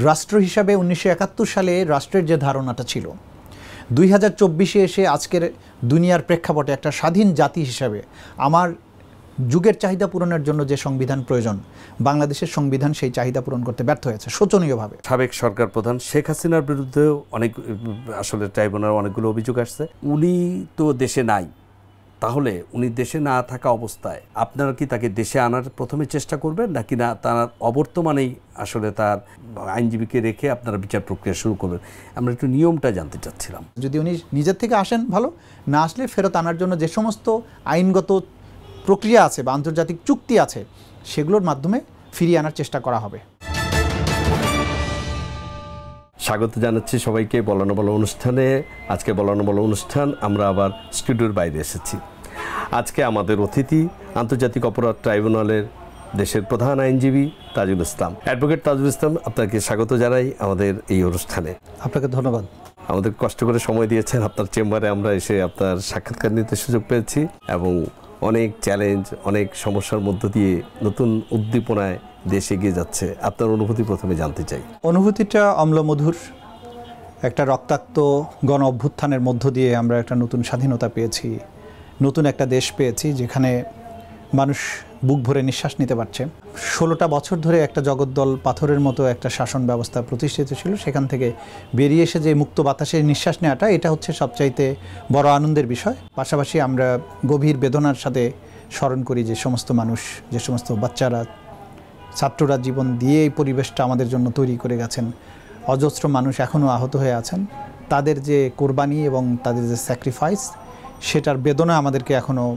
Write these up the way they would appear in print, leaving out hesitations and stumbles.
রাষ্ট্র হিসাবে 1971 সালে রাষ্ট্রের যে ধারণাটা ছিল 2024-এ এসে আজকের দুনিয়ার প্রেক্ষাপটে একটা স্বাধীন জাতি হিসাবে আমার যুগের চাহিদা পূরণের জন্য যে সংবিধান প্রয়োজন, বাংলাদেশের সংবিধান সেই চাহিদা পূরণ করতে ব্যর্থ হয়েছে শোচনীয়ভাবে। সাবেক সরকার প্রধান শেখ হাসিনার বিরুদ্ধেও অনেক আসলে ট্রাইব্যুনাল অনেকগুলো অভিযোগ আসছে। উনি তো দেশে নাই, তাহলে উনি দেশে না থাকা অবস্থায় আপনারা কি তাকে দেশে আনার প্রথমে চেষ্টা করবেন, নাকি না তার অবর্তমানেই আসলে তার আইনজীবীকে রেখে আপনারা বিচার প্রক্রিয়া শুরু করবেন? আমরা একটু নিয়মটা জানতে চাচ্ছিলাম। যদি উনি নিজের থেকে আসেন ভালো, না আসলে ফেরত আনার জন্য যে সমস্ত আইনগত প্রক্রিয়া আছে বা আন্তর্জাতিক চুক্তি আছে সেগুলোর মাধ্যমে ফিরিয়ে আনার চেষ্টা করা হবে। স্বাগত জানাচ্ছি সবাইকে বলানো বলা অনুষ্ঠানে। আজকে বলানো বলা অনুষ্ঠান আমরা আবার স্টুডিওর বাইরে এসেছি। আজকে আমাদের অতিথি আন্তর্জাতিক অপরাধ ট্রাইব্যুনালের দেশের প্রধান আইনজীবী তাজুল ইসলাম, অ্যাডভোকেট তাজুল ইসলাম। আপনাকে স্বাগত জানাই আমাদের এই অনুষ্ঠানে। আপনাকে ধন্যবাদ। আমাদের কষ্ট করে সময় দিয়েছেন, আপনার চেম্বারে আমরা এসে আপনার সাক্ষাৎকার নিতে সুযোগ পেয়েছি এবং অনেক চ্যালেঞ্জ, অনেক সমস্যার মধ্য দিয়ে নতুন উদ্দীপনায় দেশ এগিয়ে যাচ্ছে। আপনার অনুভূতি প্রথমে জানতে চাই। অনুভূতিটা অম্লমধুর। একটা রক্তাক্ত গণ অভ্যুত্থানের মধ্য দিয়ে আমরা একটা নতুন স্বাধীনতা পেয়েছি, নতুন একটা দেশ পেয়েছি যেখানে মানুষ বুক ভরে নিঃশ্বাস নিতে পারছে। 16টা বছর ধরে একটা জগদ্দল পাথরের মতো একটা শাসন ব্যবস্থা প্রতিষ্ঠিত ছিল, সেখান থেকে বেরিয়ে এসে যে মুক্ত বাতাসে নিঃশ্বাস নেওয়াটা, এটা হচ্ছে সবচাইতে বড় আনন্দের বিষয়। পাশাপাশি আমরা গভীর বেদনার সাথে স্মরণ করি যে সমস্ত মানুষ, যে সমস্ত বাচ্চারা, ছাত্ররা জীবন দিয়ে এই পরিবেশটা আমাদের জন্য তৈরি করে গেছেন। অজস্র মানুষ এখনও আহত হয়ে আছেন। তাদের যে কোরবানি এবং তাদের যে স্যাক্রিফাইস, সেটার বেদনা আমাদেরকে এখনও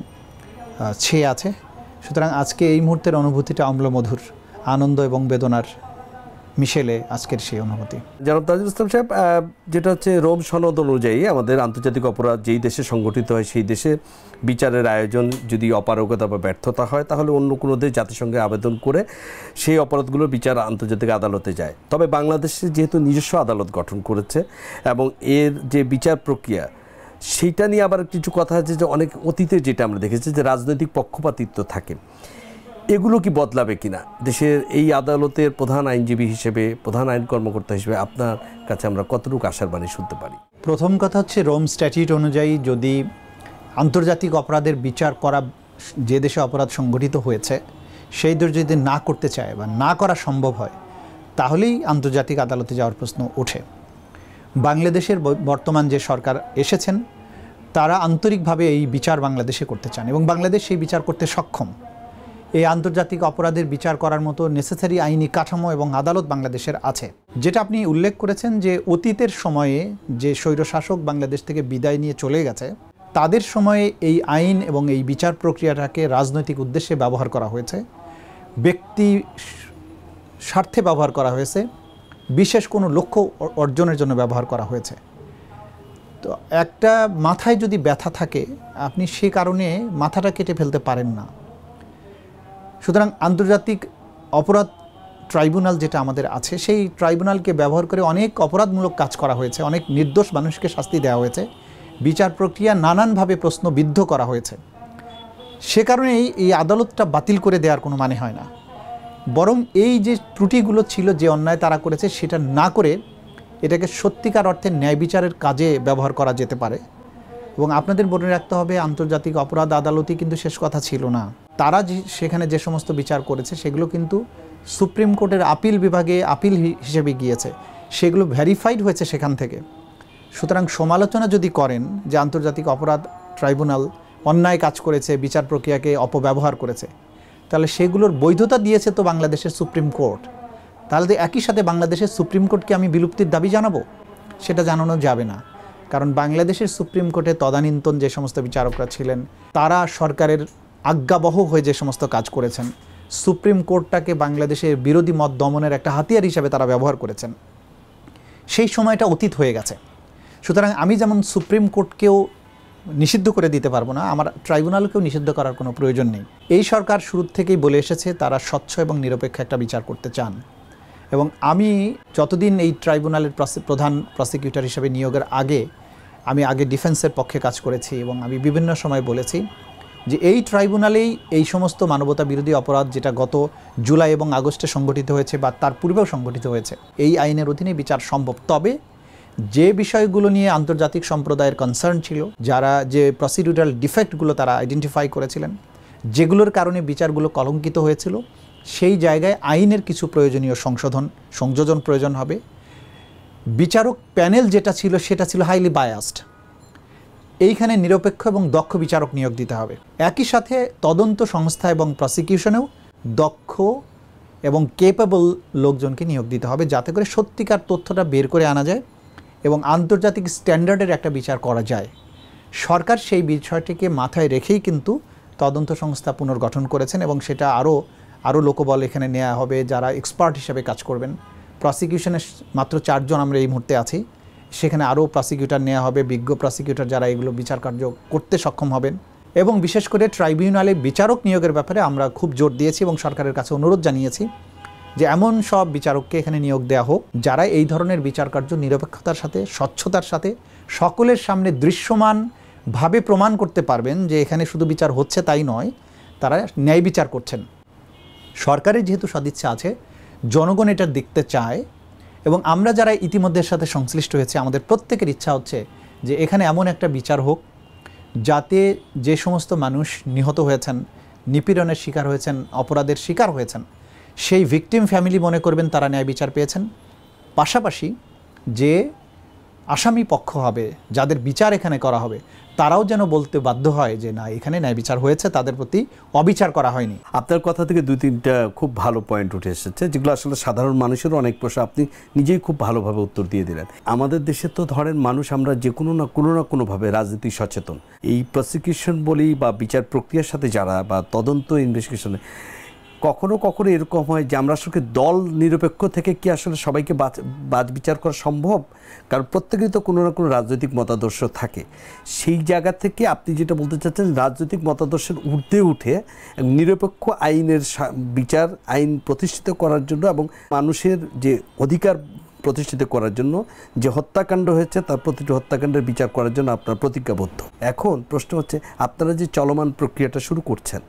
ছেয়ে আছে। সুতরাং আজকে এই মুহূর্তের অনুভূতিটা অম্লমধুর, আনন্দ এবং বেদনার মিশেলে আজকের সেই অনুভূতি। জনাব তাজুল ইসলাম সাহেব, যেটা হচ্ছে রোম সনদ অনুযায়ী আমাদের আন্তর্জাতিক অপরাধ যেই দেশে সংগঠিত হয় সেই দেশে বিচারের আয়োজন যদি অপারগতা বা ব্যর্থতা হয়, তাহলে অন্য কোনো দেশ জাতিসংঘে আবেদন করে সেই অপরাধগুলোর বিচার আন্তর্জাতিক আদালতে যায়। তবে বাংলাদেশে যেহেতু নিজস্ব আদালত গঠন করেছে এবং এর যে বিচার প্রক্রিয়া, সেইটা নিয়ে আবার কিছু কথা আছে যে অনেক অতীতে যেটা আমরা দেখেছি যে রাজনৈতিক পক্ষপাতিত্ব থাকে, এগুলো কি বদলাবে কিনা? দেশের এই আদালতের প্রধান আইনজীবী হিসেবে, প্রধান আইন কর্মকর্তা হিসেবে আপনার কাছে আমরা কতটুকু আশার বাণী শুনতে পারি? প্রথম কথা হচ্ছে, রোম স্ট্যাটিউট অনুযায়ী যদি আন্তর্জাতিক অপরাধের বিচার করা, যে দেশে অপরাধ সংঘটিত হয়েছে সেই দেশ যদি না করতে চায় বা না করা সম্ভব হয়, তাহলেই আন্তর্জাতিক আদালতে যাওয়ার প্রশ্ন ওঠে। বাংলাদেশের বর্তমান যে সরকার এসেছেন, তারা আন্তরিকভাবে এই বিচার বাংলাদেশে করতে চান এবং বাংলাদেশ সেই বিচার করতে সক্ষম। এই আন্তর্জাতিক অপরাধের বিচার করার মতো নেসেসারি আইনি কাঠামো এবং আদালত বাংলাদেশের আছে। যেটা আপনি উল্লেখ করেছেন যে অতীতের সময়ে যে স্বৈরশাসক বাংলাদেশ থেকে বিদায় নিয়ে চলে গেছে, তাদের সময়ে এই আইন এবং এই বিচার প্রক্রিয়াটাকে রাজনৈতিক উদ্দেশ্যে ব্যবহার করা হয়েছে, ব্যক্তি স্বার্থে ব্যবহার করা হয়েছে, বিশেষ কোনো লক্ষ্য অর্জনের জন্য ব্যবহার করা হয়েছে। তো একটা মাথায় যদি ব্যথা থাকে, আপনি সে কারণে মাথাটা কেটে ফেলতে পারেন না। সুতরাং আন্তর্জাতিক অপরাধ ট্রাইব্যুনাল যেটা আমাদের আছে, সেই ট্রাইব্যুনালকে ব্যবহার করে অনেক অপরাধমূলক কাজ করা হয়েছে, অনেক নির্দোষ মানুষকে শাস্তি দেওয়া হয়েছে, বিচার প্রক্রিয়া নানানভাবে প্রশ্নবিদ্ধ করা হয়েছে। সে কারণেই এই আদালতটা বাতিল করে দেওয়ার কোনো মানে হয় না। বরং এই যে ত্রুটিগুলো ছিল, যে অন্যায় তারা করেছে, সেটা না করে এটাকে সত্যিকার অর্থে ন্যায় বিচারের কাজে ব্যবহার করা যেতে পারে। এবং আপনাদের মনে রাখতে হবে, আন্তর্জাতিক অপরাধ আদালতই কিন্তু শেষ কথা ছিল না। তারা সেখানে যে সমস্ত বিচার করেছে সেগুলো কিন্তু সুপ্রিম কোর্টের আপিল বিভাগে আপিল হিসেবে গিয়েছে, সেগুলো ভেরিফাইড হয়েছে সেখান থেকে। সুতরাং সমালোচনা যদি করেন যে আন্তর্জাতিক অপরাধ ট্রাইব্যুনাল অন্যায় কাজ করেছে, বিচার প্রক্রিয়াকে অপব্যবহার করেছে, তাহলে সেগুলোর বৈধতা দিয়েছে তো বাংলাদেশের সুপ্রিম কোর্ট। তাহলে তো একই সাথে বাংলাদেশের সুপ্রিম কোর্টকে আমি বিলুপ্তির দাবি জানাবো? সেটা জানানো যাবে না। কারণ বাংলাদেশের সুপ্রিম কোর্টে তদানীন্তন যে সমস্ত বিচারকরা ছিলেন, তারা সরকারের আজ্ঞাবহ হয়ে যে সমস্ত কাজ করেছেন, সুপ্রিম কোর্টটাকে বাংলাদেশের বিরোধী মত দমনের একটা হাতিয়ার হিসাবে তারা ব্যবহার করেছেন। সেই সময়টা অতীত হয়ে গেছে। সুতরাং আমি যেমন সুপ্রিম কোর্টকেও নিষিদ্ধ করে দিতে পারবো না, আমার ট্রাইব্যুনালকেও নিষিদ্ধ করার কোনো প্রয়োজন নেই। এই সরকার শুরু থেকেই বলে এসেছে তারা স্বচ্ছ এবং নিরপেক্ষ একটা বিচার করতে চান। এবং আমি যতদিন এই ট্রাইব্যুনালের প্রধান প্রসিকিউটর হিসেবে নিয়োগের আগে, আমি আগে ডিফেন্সের পক্ষে কাজ করেছি এবং আমি বিভিন্ন সময় বলেছি যে এই ট্রাইব্যুনালেই এই সমস্ত মানবতা বিরোধী অপরাধ যেটা গত জুলাই এবং আগস্টে সংগঠিত হয়েছে বা তার পূর্বেও সংগঠিত হয়েছে, এই আইনের অধীনে বিচার সম্ভব। তবে যে বিষয়গুলো নিয়ে আন্তর্জাতিক সম্প্রদায়ের কনসার্ন ছিল, যারা যে প্রসিডিউরাল ডিফেক্টগুলো তারা আইডেন্টিফাই করেছিলেন, যেগুলোর কারণে বিচারগুলো কলঙ্কিত হয়েছিল, সেই জায়গায় আইনের কিছু প্রয়োজনীয় সংযোজন প্রয়োজন হবে। বিচারক প্যানেল যেটা ছিল সেটা ছিল হাইলি বায়াসড। এইখানে নিরপেক্ষ এবং দক্ষ বিচারক নিয়োগ দিতে হবে। একই সাথে তদন্ত সংস্থা এবং প্রসিকিউশনেও দক্ষ এবং কেপেবল লোকজনকে নিয়োগ দিতে হবে, যাতে করে সত্যিকার তথ্যটা বের করে আনা যায় এবং আন্তর্জাতিক স্ট্যান্ডার্ডের একটা বিচার করা যায়। সরকার সেই বিষয়টিকে মাথায় রেখেই কিন্তু তদন্ত সংস্থা পুনর্গঠন করেছেন এবং সেটা আরও লোকবল এখানে নেওয়া হবে যারা এক্সপার্ট হিসেবে কাজ করবেন। প্রসিকিউশনের মাত্র 4 জন আমরা এই মুহূর্তে আছি, সেখানে আরও প্রসিকিউটর নেওয়া হবে, বিজ্ঞ প্রসিকিউটর যারা এগুলো বিচার কার্য করতে সক্ষম হবেন। এবং বিশেষ করে ট্রাইব্যুনালে বিচারক নিয়োগের ব্যাপারে আমরা খুব জোর দিয়েছি এবং সরকারের কাছে অনুরোধ জানিয়েছি যে এমন সব বিচারককে এখানে নিয়োগ দেওয়া হোক যারা এই ধরনের বিচার কার্য নিরপেক্ষতার সাথে, স্বচ্ছতার সাথে, সকলের সামনে দৃশ্যমানভাবে প্রমাণ করতে পারবেন যে এখানে শুধু বিচার হচ্ছে তাই নয়, তারা ন্যায় বিচার করছেন। সরকারের যেহেতু সদিচ্ছা আছে, জনগণ এটা দেখতে চায় এবং আমরা যারা ইতিমধ্যে সাথে সংশ্লিষ্ট হয়েছে, আমাদের প্রত্যেকের ইচ্ছা হচ্ছে যে এখানে এমন একটা বিচার হোক যাতে যে সমস্ত মানুষ নিহত হয়েছেন, নিপীড়নের শিকার হয়েছেন, অপরাধের শিকার হয়েছেন, সেই ভিকটিম ফ্যামিলি মনে করবেন তারা ন্যায় বিচার পেয়েছেন। পাশাপাশি যে আসামি পক্ষ হবে, যাদের বিচার এখানে করা হবে, তারাও যেন বলতে বাধ্য হয় যে না, এখানে ন্যায় বিচার হয়েছে, তাদের প্রতি অবিচার করা হয়নি। আপনার কথা থেকে 2-3টা খুব ভালো পয়েন্ট উঠে এসেছে, যেগুলো আসলে সাধারণ মানুষেরও অনেক প্রশ্ন আপনি নিজেই খুব ভালোভাবে উত্তর দিয়ে দিলেন। আমাদের দেশে তো ধরেন মানুষ আমরা যে কোনো না কোনোভাবে রাজনীতি সচেতন। এই প্রসিকিউশন বলি বা বিচার প্রক্রিয়ার সাথে যারা বা তদন্ত ইনভেস্টিগেশনে কখনো কখনো এরকম হয় যে আমরা আসলে দল নিরপেক্ষ থেকে কি আসলে সবাইকে বাদ বিচার করা সম্ভব? কারণ প্রত্যেকেরই তো কোনো না কোনো রাজনৈতিক মতাদর্শ থাকে। সেই জায়গা থেকে আপনি যেটা বলতে চাচ্ছেন, রাজনৈতিক মতাদর্শের ঊর্ধ্বে উঠে নিরপেক্ষ আইনের বিচার, আইন প্রতিষ্ঠিত করার জন্য এবং মানুষের যে অধিকার প্রতিষ্ঠিত করার জন্য যে হত্যাকাণ্ড হয়েছে তার প্রতিটি হত্যাকাণ্ডের বিচার করার জন্য আপনারা প্রতিজ্ঞাবদ্ধ। এখন প্রশ্ন হচ্ছে, আপনারা যে চলমান প্রক্রিয়াটা শুরু করছেন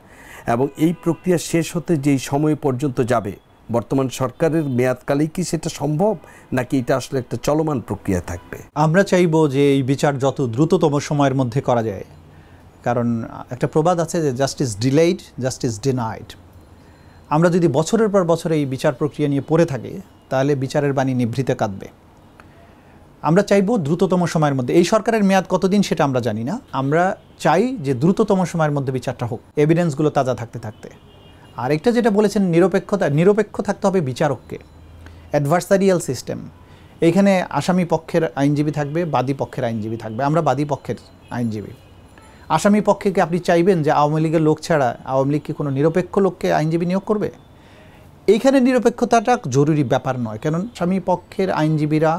এবং এই প্রক্রিয়া শেষ হতে যেই সময় পর্যন্ত যাবে, বর্তমান সরকারের মেয়াদকালেই কি সেটা সম্ভব, নাকি এটা আসলে একটা চলমান প্রক্রিয়া থাকবে? আমরা চাইব যে এই বিচার যত দ্রুততম সময়ের মধ্যে করা যায়। কারণ একটা প্রবাদ আছে যে জাস্টিস ডিলেইড, জাস্টিস ডিনাইড। আমরা যদি বছরের পর বছর এই বিচার প্রক্রিয়া নিয়ে পড়ে থাকি, তাহলে বিচারের বাণী নিভৃতে কাঁদবে। আমরা চাইব দ্রুততম সময়ের মধ্যে। এই সরকারের মেয়াদ কতদিন সেটা আমরা জানি না, আমরা চাই যে দ্রুততম সময়ের মধ্যে বিচারটা হোক, এভিডেন্সগুলো তাজা থাকতে থাকতে। আরেকটা যেটা বলেছেন, নিরপেক্ষ থাকতে হবে বিচারককে। অ্যাডভার্সারিয়াল সিস্টেম, এইখানে আসামি পক্ষের আইনজীবী থাকবে, বাদী পক্ষের আইনজীবী থাকবে। আমরা বাদী পক্ষের আইনজীবী। আসামি পক্ষে কি আপনি চাইবেন যে আওয়ামী লীগের লোক ছাড়া আওয়ামী লীগ কি কোনো নিরপেক্ষ লোককে আইনজীবী নিয়োগ করবে? এইখানে নিরপেক্ষতাটা জরুরি ব্যাপার নয়, কারণ আসামি পক্ষের আইনজীবীরা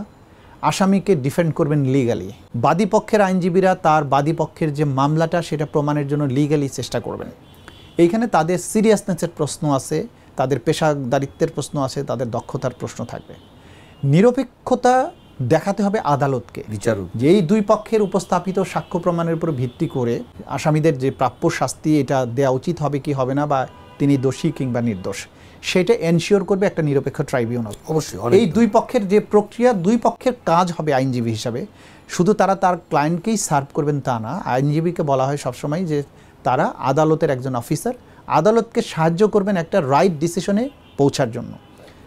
আসামিকে ডিফেন্ড করবেন লিগালি। বাদী পক্ষের আইনজীবীরা তার বাদী পক্ষের যে মামলাটা সেটা প্রমাণের জন্য লিগালি চেষ্টা করবেন। এইখানে তাদের সিরিয়াসনেসের প্রশ্ন আছে, তাদের পেশাদারিত্বের প্রশ্ন আছে, তাদের দক্ষতার প্রশ্ন থাকবে। নিরপেক্ষতা দেখাতে হবে আদালতকে, বিচারক যে এই দুই পক্ষের উপস্থাপিত সাক্ষ্য প্রমাণের উপর ভিত্তি করে আসামিদের যে প্রাপ্য শাস্তি এটা দেওয়া উচিত হবে কি হবে না, বা তিনি দোষী কিংবা নির্দোষ, সেটা এনশিওর করবে একটা নিরপেক্ষ ট্রাইব্যুনাল। অবশ্যই এই দুই পক্ষের যে প্রক্রিয়া, দুই পক্ষের কাজ হবে আইনজীবী হিসাবে। শুধু তারা তার ক্লায়েন্টকেই সার্ভ করবেন তা না, আইনজীবীকে বলা হয় সবসময় যে তারা আদালতের একজন অফিসার, আদালতকে সাহায্য করবেন একটা রাইট ডিসিশনে পৌঁছার জন্য।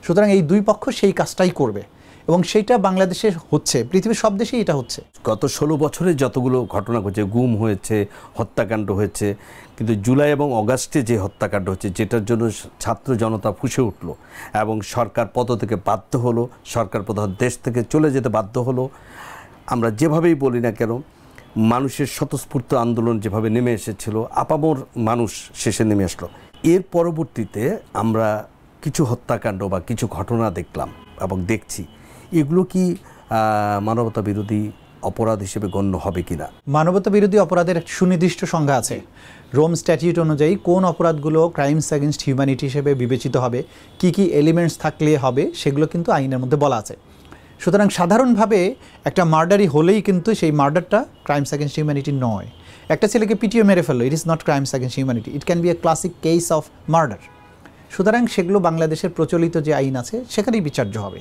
সুতরাং এই দুই পক্ষ সেই কাজটাই করবে এবং সেইটা বাংলাদেশে হচ্ছে, পৃথিবীর সব দেশেই এটা হচ্ছে। গত 16 বছরে যতগুলো ঘটনা ঘটেছে, গুম হয়েছে, হত্যাকাণ্ড হয়েছে, কিন্তু জুলাই এবং অগাস্টে যে হত্যাকাণ্ড হচ্ছে, যেটার জন্য ছাত্র জনতা ফুঁসে উঠল এবং সরকার পদ থেকে বাধ্য হলো, সরকার প্রধান দেশ থেকে চলে যেতে বাধ্য হলো। আমরা যেভাবেই বলি না কেন, মানুষের স্বতঃস্ফূর্ত আন্দোলন যেভাবে নেমে এসেছিল, আপামর মানুষ শেষে নেমে আসলো। এর পরবর্তীতে আমরা কিছু হত্যাকাণ্ড বা কিছু ঘটনা দেখলাম এবং দেখছি, এগুলো কি মানবতা বিরোধী অপরাধ হিসেবে গণ্য হবে কিনা? মানবতা বিরোধী অপরাধের সুনির্দিষ্ট সংজ্ঞা আছে। রোম স্ট্যাটিউট অনুযায়ী কোন অপরাধগুলো ক্রাইমস অ্যাগেনস্ট হিউম্যানিটি হিসেবে বিবেচিত হবে, কি কি এলিমেন্টস থাকলে হবে, সেগুলো কিন্তু আইনের মধ্যে বলা আছে। সুতরাং সাধারণভাবে একটা মার্ডারই হলেই কিন্তু সেই মার্ডারটা ক্রাইমস অ্যাগেন্স্ট হিউম্যানিটি নয়। একটা ছেলেকে পিটিয়ে মেরে ফেললো, it is not crimes against humanity, it can B A classic case of murder. সুতরাং সেগুলো বাংলাদেশের প্রচলিত যে আইন আছে সেখানেই বিচার্য হবে।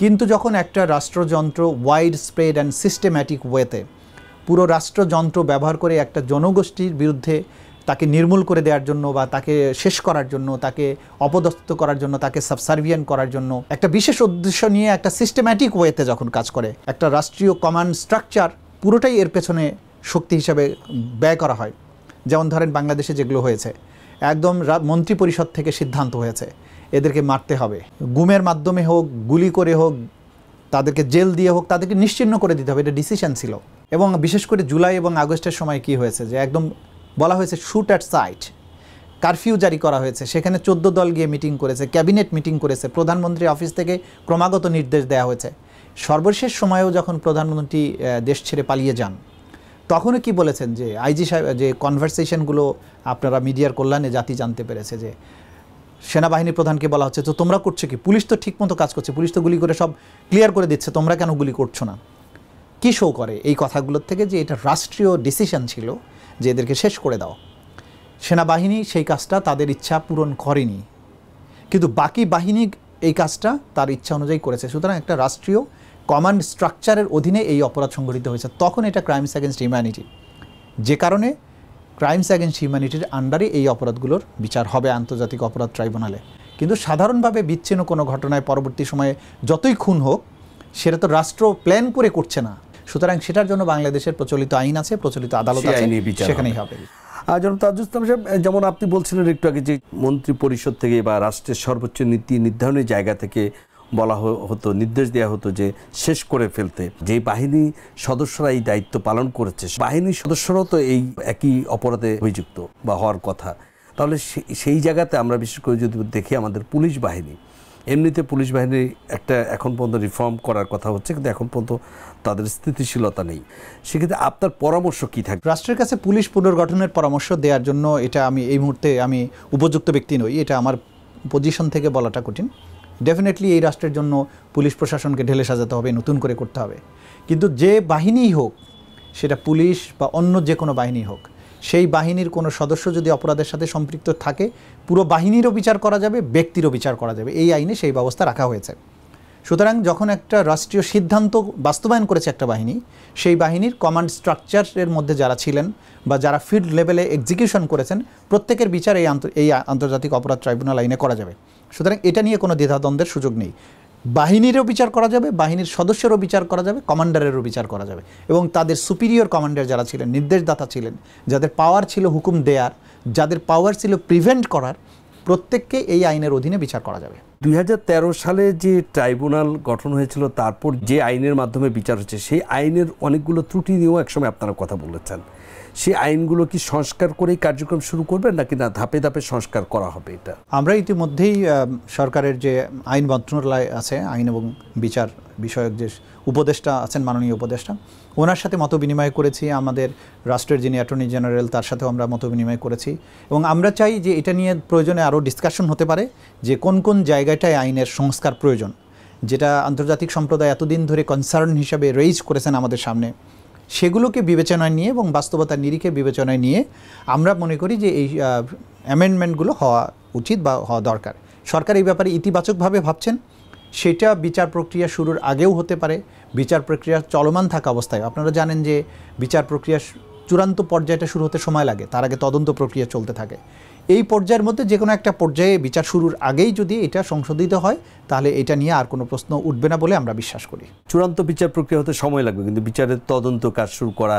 কিন্তু যখন একটা রাষ্ট্রযন্ত্র ওয়াইড স্প্রেড অ্যান্ড সিস্টেম্যাটিক ওয়েতে পুরো রাষ্ট্রযন্ত্র ব্যবহার করে একটা জনগোষ্ঠীর বিরুদ্ধে তাকে নির্মূল করে দেওয়ার জন্য বা তাকে শেষ করার জন্য, তাকে অপদস্থ করার জন্য, তাকে সাবসার্ভিয়েন্ট করার জন্য একটা বিশেষ উদ্দেশ্য নিয়ে একটা সিস্টেম্যাটিক ওয়েতে যখন কাজ করে, একটা রাষ্ট্রীয় কমান্ড স্ট্রাকচার পুরোটাই এর পেছনে শক্তি হিসাবে ব্যয় করা হয়। যেমন ধরেন বাংলাদেশে যেগুলো হয়েছে, একদম মন্ত্রী পরিষদ থেকে সিদ্ধান্ত হয়েছে এদেরকে মারতে হবে, গুমের মাধ্যমে হোক, গুলি করে হোক, তাদেরকে জেল দিয়ে হোক, তাদেরকে নিশ্চিহ্ন করে দিতে হবে, এটা ডিসিশন ছিল। এবং বিশেষ করে জুলাই এবং আগস্টের সময় কি হয়েছে যে একদম বলা হয়েছে শুট অ্যাট সাইট, কারফিউ জারি করা হয়েছে, সেখানে 14 দল গিয়ে মিটিং করেছে, ক্যাবিনেট মিটিং করেছে, প্রধানমন্ত্রী অফিস থেকে ক্রমাগত নির্দেশ দেওয়া হয়েছে। সর্বশেষ সময়েও যখন প্রধানমন্ত্রী দেশ ছেড়ে পালিয়ে যান তখনও কি বলেছেন যে আইজি সাহেব, যে কনভারসেশনগুলো আপনারা মিডিয়ার কল্যাণে জাতি জানতে পেরেছে, যে সেনাবাহিনীর প্রধানকে বলা হচ্ছে তো তোমরা করছো কি, পুলিশ তো ঠিকমতো কাজ করছে, পুলিশ তো গুলি করে সব ক্লিয়ার করে দিচ্ছে, তোমরা কেন গুলি করছো না? কী শো করে এই কথাগুলোর থেকে যে এটা রাষ্ট্রীয় ডিসিশন ছিল যে এদেরকে শেষ করে দাও। সেনাবাহিনী সেই কাজটা তাদের ইচ্ছা পূরণ করেনি, কিন্তু বাকি বাহিনী এই কাজটা তার ইচ্ছা অনুযায়ী করেছে। সুতরাং একটা রাষ্ট্রীয় কমান্ড স্ট্রাকচারের অধীনে এই অপরাধ সংঘটিত হয়েছে, তখন এটা ক্রাইমস অ্যাগেন্স্ট হিউম্যানিটি। যে কারণে ক্রাইমস অ্যাগেন্স্ট হিউম্যানিটির আন্ডারে এই অপরাধগুলোর বিচার হবে আন্তর্জাতিক অপরাধ ট্রাইব্যুনালে। কিন্তু সাধারণভাবে বিচ্ছিন্ন কোনো ঘটনায় পরবর্তী সময়ে যতই খুন হোক সেটা তো রাষ্ট্র প্ল্যান করে করছে না। সুতরাং সেটার জন্য বাংলাদেশের প্রচলিত আইন আছে, প্রচলিত আদালত আছে, সেখানেই হবে। আর জনাব তাজুল ইসলাম সাহেব, যেমন আপনি বলছিলেন একটু আগে যে মন্ত্রী পরিষদ থেকে বা রাষ্ট্রের সর্বোচ্চ নীতি নির্ধারণের জায়গা থেকে বলা হতো, নির্দেশ দেওয়া হতো যে শেষ করে ফেলতে, যে বাহিনী সদস্যরা এই দায়িত্ব পালন করেছে, বাহিনীর সদস্যরাও তো এই একই অপরাধে অভিযুক্ত বা হওয়ার কথা। তাহলে সেই জায়গাতে আমরা বিশেষ করে যদি দেখি আমাদের পুলিশ বাহিনী, এমনিতে পুলিশ বাহিনীর একটা এখন পর্যন্ত রিফর্ম করার কথা হচ্ছে, কিন্তু এখন পর্যন্ত তাদের স্থিতিশীলতা নেই। সেক্ষেত্রে আপনার পরামর্শ কী থাকবে? রাষ্ট্রের কাছে পুলিশ পুনর্গঠনের পরামর্শ দেওয়ার জন্য এটা আমি এই মুহূর্তে আমি উপযুক্ত ব্যক্তি নই, এটা আমার পজিশন থেকে বলাটা কঠিন। ডেফিনেটলি এই রাষ্ট্রের জন্য পুলিশ প্রশাসনকে ঢেলে সাজাতে হবে, নতুন করে করতে হবে। কিন্তু যে বাহিনীই হোক, সেটা পুলিশ বা অন্য যে কোনো বাহিনী হোক, সেই বাহিনীর কোনো সদস্য যদি অপরাধের সাথে সম্পৃক্ত থাকে, পুরো বাহিনীরও বিচার করা যাবে, ব্যক্তিরও বিচার করা যাবে। এই আইনে সেই ব্যবস্থা রাখা হয়েছে। সুতরাং যখন একটা রাষ্ট্রীয় সিদ্ধান্ত বাস্তবায়ন করেছে একটা বাহিনী, সেই বাহিনীর কমান্ড স্ট্রাকচারের মধ্যে যারা ছিলেন বা যারা ফিল্ড লেভেলে এক্সিকিউশন করেছেন, প্রত্যেকের বিচার এই আন্তর্জাতিক অপরাধ ট্রাইব্যুনাল আইনে করা যাবে। সুতরাং এটা নিয়ে কোনো দ্বিধাদ্বন্দ্বের সুযোগ নেই। বাহিনীরও বিচার করা যাবে, বাহিনীর সদস্যেরও বিচার করা যাবে, কমান্ডারেরও বিচার করা যাবে, এবং তাদের সুপিরিয়র কমান্ডার যারা ছিলেন, নির্দেশদাতা ছিলেন, যাদের পাওয়ার ছিল হুকুম দেয়ার, যাদের পাওয়ার ছিল প্রিভেন্ট করার, প্রত্যেককে এই আইনের অধীনে বিচার করা যাবে। 2013 সালে যে ট্রাইব্যুনাল গঠন হয়েছিল, তারপর যে আইনের মাধ্যমে বিচার হচ্ছে, সেই আইনের অনেকগুলো ত্রুটি নিয়েও একসময় আপনারা কথা বলেছেন। সেই আইনগুলো কি সংস্কার করেই কার্যক্রম শুরু করবেন নাকি না ধাপে ধাপে সংস্কার করা হবে? এটা আমরা ইতিমধ্যেই সরকারের যে আইন মন্ত্রণালয় আছে, আইন এবং বিচার বিষয়ক যে উপদেষ্টা আছেন, মাননীয় উপদেষ্টা, ওনার সাথে মত বিনিময় করেছি। আমাদের রাষ্ট্রের যিনি অ্যাটর্নি জেনারেল, তার সাথেও আমরা মত বিনিময় করেছি, এবং আমরা চাই যে এটা নিয়ে প্রয়োজনে আরও ডিসকাশন হতে পারে যে কোন কোন জায়গাটায় আইনের সংস্কার প্রয়োজন, যেটা আন্তর্জাতিক সম্প্রদায় এতদিন ধরে কনসার্ন হিসাবে রেইজ করেছেন আমাদের সামনে, সেগুলোকে বিবেচনায় নিয়ে এবং বাস্তবতার নিরিখে বিবেচনায় নিয়ে আমরা মনে করি যে এই অ্যামেন্ডমেন্টগুলো হওয়া উচিত বা হওয়া দরকার। সরকার এই ব্যাপারে ইতিবাচকভাবে ভাবছেন, সেটা বিচার প্রক্রিয়া শুরুর আগেও হতে পারে, বিচার প্রক্রিয়া চলমান থাকা অবস্থায়। আপনারা জানেন যে বিচার প্রক্রিয়া চূড়ান্ত পর্যায়টা শুরু হতে সময় লাগে, তার আগে তদন্ত প্রক্রিয়া চলতে থাকে। এই পর্যায়ের মধ্যে যে কোনো একটা পর্যায়ে বিচার শুরুর আগেই যদি এটা সংশোধিত হয়, তাহলে এটা নিয়ে আর কোনো প্রশ্ন উঠবে না বলে আমরা বিশ্বাস করি। চূড়ান্ত বিচার প্রক্রিয়া হতে সময় লাগবে, কিন্তু বিচারের তদন্ত কাজ শুরু করা,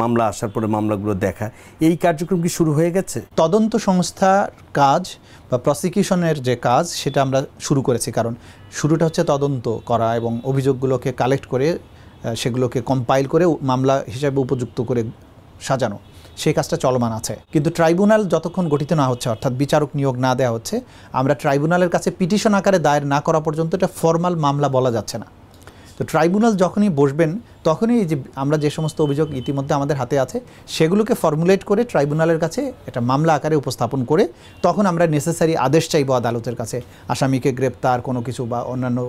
মামলা আসার পরে মামলাগুলো দেখা, এই কার্যক্রম কি শুরু হয়ে গেছে? তদন্ত সংস্থার কাজ বা প্রসিকিউশনের যে কাজ, সেটা আমরা শুরু করেছি। কারণ শুরুটা হচ্ছে তদন্ত করা এবং অভিযোগগুলোকে কালেক্ট করে সেগুলোকে কম্পাইল করে মামলা হিসাবে উপযুক্ত করে সাজানো, সেই কাজটা চলমান আছে। কিন্তু ট্রাইব্যুনাল যতক্ষণ গঠিত না হচ্ছে, অর্থাৎ বিচারক নিয়োগ না দেওয়া হচ্ছে, আমরা ট্রাইব্যুনালের কাছে পিটিশন আকারে দায়ের না করা পর্যন্ত এটা ফর্মাল মামলা বলা যাচ্ছে না। তো ট্রাইব্যুনাল যখনই বসবেন, তখনই এই যে আমরা যে সমস্ত অভিযোগ ইতিমধ্যে আমাদের হাতে আছে সেগুলোকে ফর্মুলেট করে ট্রাইব্যুনালের কাছে এটা মামলা আকারে উপস্থাপন করে তখন আমরা নেসেসারি আদেশ চাইব আদালতের কাছে, আসামিকে গ্রেপ্তার কোনো কিছু বা অন্যান্য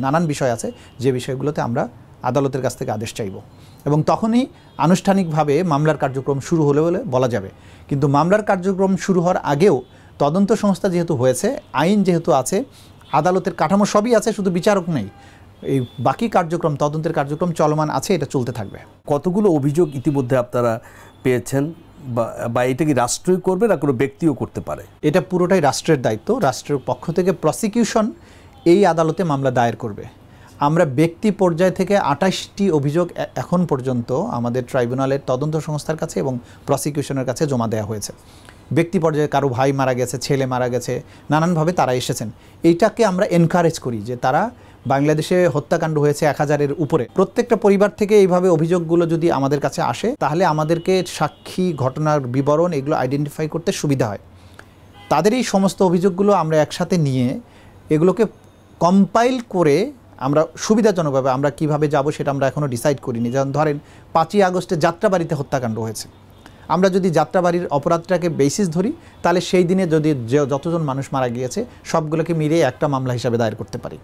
নানান বিষয় আছে যে বিষয়গুলোতে আমরা আদালতের কাছ থেকে আদেশ চাইব, এবং তখনই আনুষ্ঠানিকভাবে মামলার কার্যক্রম শুরু হলে বলে বলা যাবে। কিন্তু মামলার কার্যক্রম শুরু হওয়ার আগেও তদন্ত সংস্থা যেহেতু হয়েছে, আইন যেহেতু আছে, আদালতের কাঠামো সবই আছে, শুধু বিচারক নেই, এই বাকি কার্যক্রম তদন্তের কার্যক্রম চলমান আছে, এটা চলতে থাকবে। কতগুলো অভিযোগ ইতিমধ্যে আপনারা পেয়েছেন বা এটা কি রাষ্ট্রই করবে না কোনো ব্যক্তিও করতে পারে? এটা পুরোটাই রাষ্ট্রের দায়িত্ব। রাষ্ট্রের পক্ষ থেকে প্রসিকিউশন এই আদালতে মামলা দায়ের করবে। আমরা ব্যক্তি পর্যায় থেকে 28টি অভিযোগ এখন পর্যন্ত আমাদের ট্রাইব্যুনালের তদন্ত সংস্থার কাছে এবং প্রসিকিউশনের কাছে জমা দেওয়া হয়েছে। ব্যক্তি পর্যায়ে কারো ভাই মারা গেছে, ছেলে মারা গেছে, নানানভাবে তারা এসেছেন। এইটাকে আমরা এনকারেজ করি যে তারা, বাংলাদেশে হত্যাকাণ্ড হয়েছে 1000-এর উপরে, প্রত্যেকটা পরিবার থেকে এইভাবে অভিযোগগুলো যদি আমাদের কাছে আসে তাহলে আমাদেরকে সাক্ষী, ঘটনার বিবরণ এগুলো আইডেন্টিফাই করতে সুবিধা হয়। তাদের এই সমস্ত অভিযোগগুলো আমরা একসাথে নিয়ে এগুলোকে কম্পাইল করে আমরা সুবিধাজনকভাবে আমরা কিভাবে যাব সেটা আমরা এখনও ডিসাইড করিনি। যেমন ধরেন 5ই আগস্টে যাত্রাবাড়িতে হত্যাকাণ্ড হয়েছে, আমরা যদি যাত্রাবাড়ির অপরাধটাকে বেসিস ধরি তাহলে সেই দিনে যদি যতজন মানুষ মারা গিয়েছে সবগুলোকে মিলিয়ে একটা মামলা হিসাবে দায়ের করতে পারি।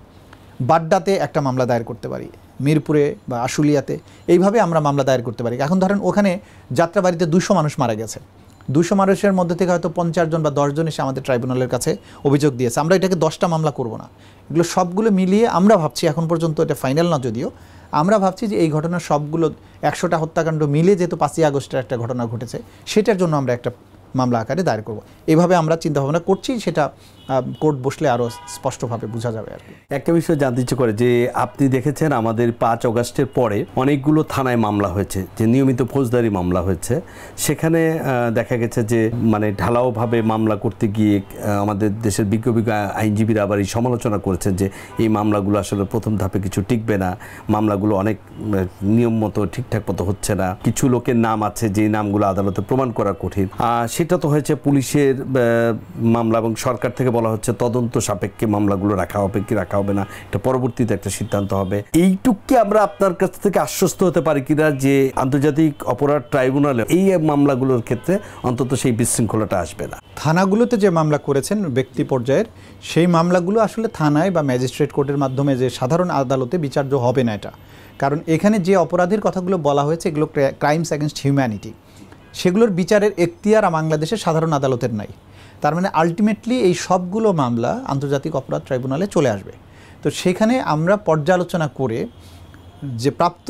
বাড্ডাতে একটা মামলা দায়ের করতে পারি, মিরপুরে বা আশুলিয়াতে, এইভাবে আমরা মামলা দায়ের করতে পারি। এখন ধরেন ওখানে যাত্রাবাড়িতে 200 মানুষ মারা গেছে, 200 মানুষের মধ্যে থেকে হয়তো 50 জন বা 10 জন এসে আমাদের ট্রাইব্যুনালের কাছে অভিযোগ দিয়েছে। আমরা এটাকে 10টা মামলা করব না, এগুলো সবগুলো মিলিয়ে আমরা ভাবছি, এখন পর্যন্ত এটা ফাইনাল না যদিও, আমরা ভাবছি যে এই ঘটনার সবগুলো 100টা হত্যাকাণ্ড মিলিয়ে যেহেতু 5ই আগস্টের একটা ঘটনা ঘটেছে সেটার জন্য আমরা একটা মামলা আকারে দায়ের করব। এইভাবে আমরা চিন্তাভাবনা করছি, সেটা কোর্ট বসলে আরও স্পষ্টভাবে বোঝা যাবে আর কি। একটা বিষয় জানতে ইচ্ছে করে যে আপনি দেখেছেন আমাদের 5 আগস্টের পরে অনেকগুলো থানায় মামলা হয়েছে, যে নিয়মিত ফৌজদারি মামলা হয়েছে, সেখানে দেখা গেছে যে মানে ঢালাওভাবে মামলা করতে গিয়ে আমাদের দেশের বিজ্ঞ আইনজীবীরা আবার এই সমালোচনা করেছেন যে এই মামলাগুলো আসলে প্রথম ধাপে কিছু টিকবে না, মামলাগুলো অনেক নিয়ম মতো ঠিকঠাক মতো হচ্ছে না, কিছু লোকের নাম আছে যে নামগুলো আদালতে প্রমাণ করা কঠিন। সেটা তো হয়েছে পুলিশের মামলা, এবং সরকার থেকে বলা হচ্ছে তদন্ত সাপেক্ষে মামলাগুলো রাখা হবে কি রাখা হবে না, এটা পরবর্তীতে একটা সিদ্ধান্ত হবে। এইটুকু আমরা আপনার কাছ থেকে আশ্বস্ত হতে পারি কিনা যে আন্তর্জাতিক অপরাধ ট্রাইব্যুনালে এই মামলাগুলোর ক্ষেত্রে অন্তত সেই বিশৃঙ্খলাটা আসবে না? থানাগুলোতে যে মামলা করেছেন ব্যক্তি পর্যায়ের, সেই মামলাগুলো আসলে থানায় বা ম্যাজিস্ট্রেট কোর্টের মাধ্যমে যে সাধারণ আদালতে বিচার্য হবে না এটা, কারণ এখানে যে অপরাধের কথাগুলো বলা হয়েছে এগুলো ক্রাইমস অ্যাগেনস্ট হিউম্যানিটি, সেগুলোর বিচারের এখতিয়ার বাংলাদেশের সাধারণ আদালতের নাই। তার মানে আলটিমেটলি এই সবগুলো মামলা আন্তর্জাতিক অপরাধ ট্রাইব্যুনালে চলে আসবে। তো সেখানে আমরা পর্যালোচনা করে যে প্রাপ্ত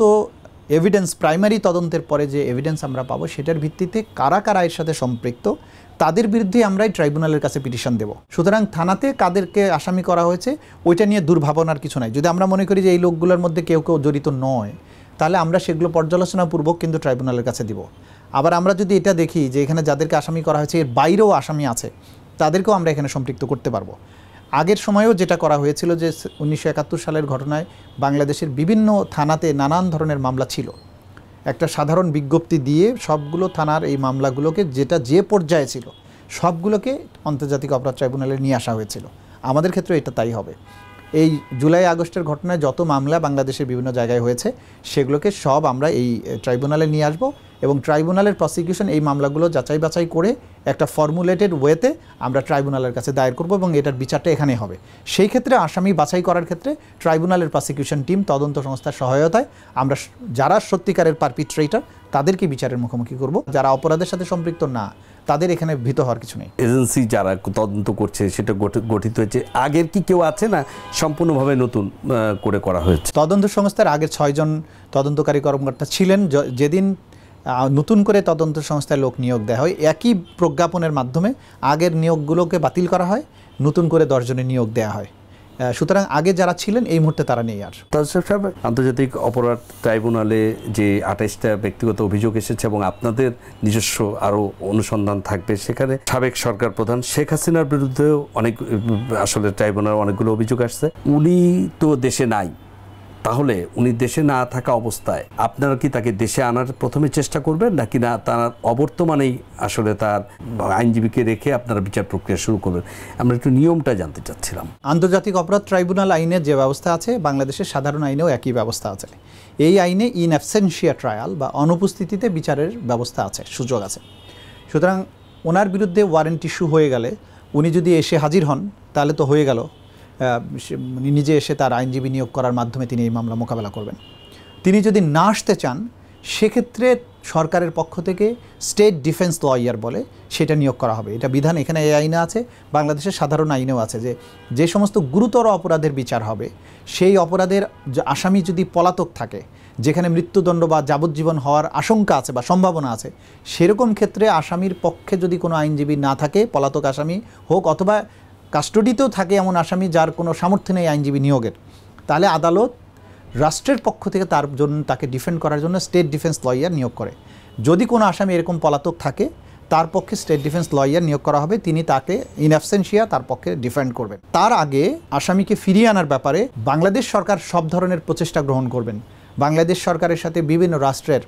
এভিডেন্স, প্রাইমারি তদন্তের পরে যে এভিডেন্স আমরা পাবো সেটার ভিত্তিতে কারা কারা এর সাথে সম্পৃক্ত তাদের বিরুদ্ধে আমরা এই ট্রাইব্যুনালের কাছে পিটিশন দেব। সুতরাং থানাতে কাদেরকে আসামি করা হয়েছে ওইটা নিয়ে দুর্ভাবনার কিছু নাই। যদি আমরা মনে করি যে এই লোকগুলোর মধ্যে কেউ কেউ জড়িত নয়, তাহলে আমরা সেগুলো পর্যালোচনাপূর্বক কিন্তু ট্রাইব্যুনালের কাছে দিব। আবার আমরা যদি এটা দেখি যে এখানে যাদেরকে আসামি করা হয়েছে এর বাইরেও আসামি আছে, তাদেরকেও আমরা এখানে সম্পৃক্ত করতে পারবো। আগের সময়েও যেটা করা হয়েছিল যে 1971 সালের ঘটনায় বাংলাদেশের বিভিন্ন থানাতে নানান ধরনের মামলা ছিল, একটা সাধারণ বিজ্ঞপ্তি দিয়ে সবগুলো থানার এই মামলাগুলোকে যেটা যে পর্যায়ে ছিল সবগুলোকে আন্তর্জাতিক অপরাধ ট্রাইব্যুনালে নিয়ে আসা হয়েছিল। আমাদের ক্ষেত্রে এটা তাই হবে। এই জুলাই আগস্টের ঘটনায় যত মামলা বাংলাদেশের বিভিন্ন জায়গায় হয়েছে সেগুলোকে সব আমরা এই ট্রাইব্যুনালে নিয়ে আসব, এবং ট্রাইব্যুনালের প্রসিকিউশন এই মামলাগুলো যাচাই বাছাই করে একটা ফর্মুলেটেড ওয়েতে আমরা ট্রাইব্যুনালের কাছে দায়ের করব, এবং এটার বিচারটা এখানেই হবে। সেই ক্ষেত্রে আসামি বাছাই করার ক্ষেত্রে ট্রাইব্যুনালের প্রসিকিউশন টিম, তদন্ত সংস্থার সহায়তায় আমরা যারা সত্যিকারের পারপিট্রেটর তাদেরকে বিচারের মুখোমুখি করব। যারা অপরাধের সাথে সম্পৃক্ত না তাদের এখানে ভীত হওয়ার কিছু নেই। এজেন্সি যারা তদন্ত করছে সেটা গঠিত হয়েছে, আগের কি কেউ আছে না সম্পূর্ণভাবে নতুন করে করা হয়েছে? তদন্ত সংস্থার আগের 6 জন তদন্তকারী কর্মকর্তা ছিলেন। যেদিন নতুন করে তদন্ত সংস্থায় লোক নিয়োগ দেওয়া হয় একই প্রজ্ঞাপনের মাধ্যমে আগের নিয়োগগুলোকে বাতিল করা হয়, নতুন করে 10 জনের নিয়োগ দেওয়া হয়। সুতরাং আগে যারা ছিলেন এই মুহূর্তে তারা নেই আর। আন্তর্জাতিক অপরাধ ট্রাইব্যুনালে যে 28টা ব্যক্তিগত অভিযোগ এসেছে এবং আপনাদের নিজস্ব আরও অনুসন্ধান থাকবে, সেখানে সাবেক সরকার প্রধান শেখ হাসিনার বিরুদ্ধেও অনেক আসলে ট্রাইব্যুনাল অনেকগুলো অভিযোগ আসছে। উনি তো দেশে নাই, তাহলে উনি দেশে না থাকা অবস্থায় আপনারা কি তাকে দেশে আনার প্রথমে চেষ্টা করবেন, নাকি না তার অবর্তমানেই আসলে তার আইনজীবীকে রেখে আপনারা বিচার প্রক্রিয়া শুরু করবেন? আমরা একটু নিয়মটা জানতে চাচ্ছিলাম। আন্তর্জাতিক অপরাধ ট্রাইব্যুনাল আইনে যে ব্যবস্থা আছে, বাংলাদেশের সাধারণ আইনেও একই ব্যবস্থা আছে। এই আইনে ইন অ্যাবসেন্সিয়া ট্রায়াল বা অনুপস্থিতিতে বিচারের ব্যবস্থা আছে, সুযোগ আছে। সুতরাং ওনার বিরুদ্ধে ওয়ারেন্ট ইস্যু হয়ে গেলে উনি যদি এসে হাজির হন তাহলে তো হয়ে গেল, নিজে এসে তার আইনজীবী নিয়োগ করার মাধ্যমে তিনি এই মামলা মোকাবেলা করবেন। তিনি যদি না আসতে চান সেক্ষেত্রে সরকারের পক্ষ থেকে স্টেট ডিফেন্স লয়ার বলে সেটা নিয়োগ করা হবে। এটা বিধান এখানে এই আইনে আছে, বাংলাদেশের সাধারণ আইনেও আছে, যে সমস্ত গুরুতর অপরাধের বিচার হবে সেই অপরাধের আসামি যদি পলাতক থাকে, যেখানে মৃত্যুদণ্ড বা যাবজ্জীবন হওয়ার আশঙ্কা আছে বা সম্ভাবনা আছে, সেরকম ক্ষেত্রে আসামির পক্ষে যদি কোনো আইনজীবী না থাকে, পলাতক আসামি হোক অথবা কাস্টডিতেও থাকে এমন আসামি যার কোনো সামর্থ্য নেই আইনজীবী নিয়োগের, তাহলে আদালত রাষ্ট্রের পক্ষ থেকে তার জন্য তাকে ডিফেন্ড করার জন্য স্টেট ডিফেন্স লয়ার নিয়োগ করে। যদি কোনো আসামি এরকম পলাতক থাকে তার পক্ষে স্টেট ডিফেন্স লয়ার নিয়োগ করা হবে, তিনি তাকে ইন অ্যাবসেন্সিয়া তার পক্ষে ডিফেন্ড করবেন। তার আগে আসামিকে ফিরিয়ে আনার ব্যাপারে বাংলাদেশ সরকার সব ধরনের প্রচেষ্টা গ্রহণ করবেন। বাংলাদেশ সরকারের সাথে বিভিন্ন রাষ্ট্রের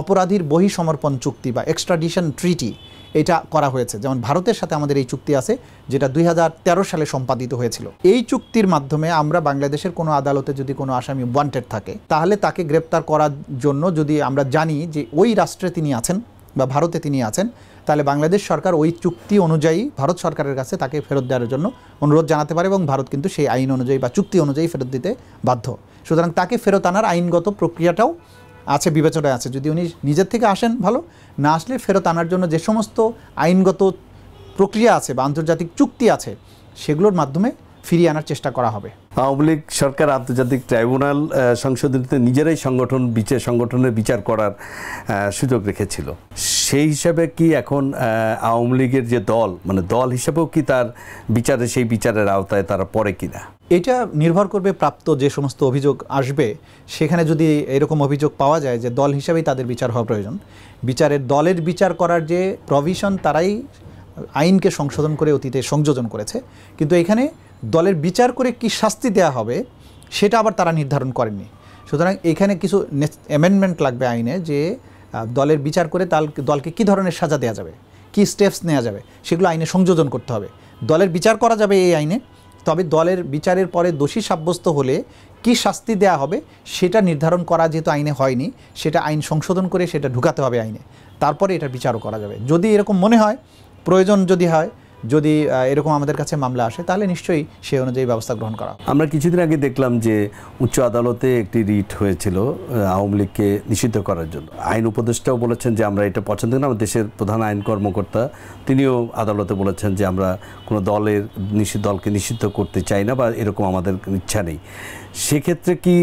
অপরাধীর বহিঃসমর্পণ চুক্তি বা এক্সট্রাডিশন ট্রিটি এটা করা হয়েছে। যেমন ভারতের সাথে আমাদের এই চুক্তি আছে, যেটা 2013 সালে সম্পাদিত হয়েছিল। এই চুক্তির মাধ্যমে আমরা বাংলাদেশের কোনো আদালতে যদি কোনো আসামি ওয়ান্টেড থাকে তাহলে তাকে গ্রেপ্তার করার জন্য যদি আমরা জানি যে ওই রাষ্ট্রে তিনি আছেন বা ভারতে তিনি আছেন, তাহলে বাংলাদেশ সরকার ওই চুক্তি অনুযায়ী ভারত সরকারের কাছে তাকে ফেরত দেওয়ার জন্য অনুরোধ জানাতে পারে এবং ভারত কিন্তু সেই আইন অনুযায়ী বা চুক্তি অনুযায়ী ফেরত দিতে বাধ্য। সুতরাং তাকে ফেরত আনার আইনগত প্রক্রিয়াটাও আছে, বিবেচনায় আছে। যদি উনি নিজের থেকে আসেন ভালো, না আসলে ফেরত আনার জন্য যে সমস্ত আইনগত প্রক্রিয়া আছে বা আন্তর্জাতিক চুক্তি আছে সেগুলোর মাধ্যমে ফিরিয়ে আনার চেষ্টা করা হবে। আওয়ামী লীগ সরকার আন্তর্জাতিক ট্রাইব্যুনাল সংশোধনীতে নিজেরাই সংগঠনের বিচার করার সুযোগ রেখেছিল। সেই হিসাবে কি এখন আওয়ামী লীগের যে দল, মানে দল হিসাবেও কি তার বিচারে সেই বিচারের আওতায় তারা পড়ে কিনা? এটা নির্ভর করবে প্রাপ্ত যে সমস্ত অভিযোগ আসবে, সেখানে যদি এরকম অভিযোগ পাওয়া যায় যে দল হিসাবেই তাদের বিচার হওয়া প্রয়োজন, দলের বিচার করার যে প্রভিশন তারাই আইনকে সংশোধন করে অতীতে সংযোজন করেছে, কিন্তু এখানে দলের বিচার করে কি শাস্তি দেওয়া হবে সেটা আবার তারা নির্ধারণ করেননি। সুতরাং এখানে কিছু অ্যামেন্ডমেন্ট লাগবে আইনে, যে দলের বিচার করে দলকে কী ধরনের সাজা দেওয়া যাবে, কি স্টেপস নেওয়া যাবে, সেগুলো আইনে সংযোজন করতে হবে। দলের বিচার করা যাবে এই আইনে, তবে দলের বিচারের পরে দোষী সাব্যস্ত হলে কি শাস্তি দেওয়া হবে সেটা নির্ধারণ করা যেহেতু আইনে হয়নি, সেটা আইন সংশোধন করে সেটা ঢুকাতে হবে আইনে, তারপরে এটার বিচারও করা যাবে। যদি এরকম মনে হয় প্রয়োজন, যদি এরকম আমাদের কাছে মামলা আসে তাহলে নিশ্চয়ই সেই অনুযায়ী ব্যবস্থা গ্রহণ করা। আমরা কিছুদিন আগে দেখলাম যে উচ্চ আদালতে একটি রিট হয়েছিল আওয়ামী লীগকে নিষিদ্ধ করার জন্য। আইন উপদেষ্টাও বলেছেন যে আমরা এটা পছন্দ করি না। আমাদের দেশের প্রধান আইন কর্মকর্তা তিনিও আদালতে বলেছেন যে আমরা কোনো দলকে নিষিদ্ধ করতে চাই না বা এরকম আমাদের ইচ্ছা নেই। সেক্ষেত্রে কি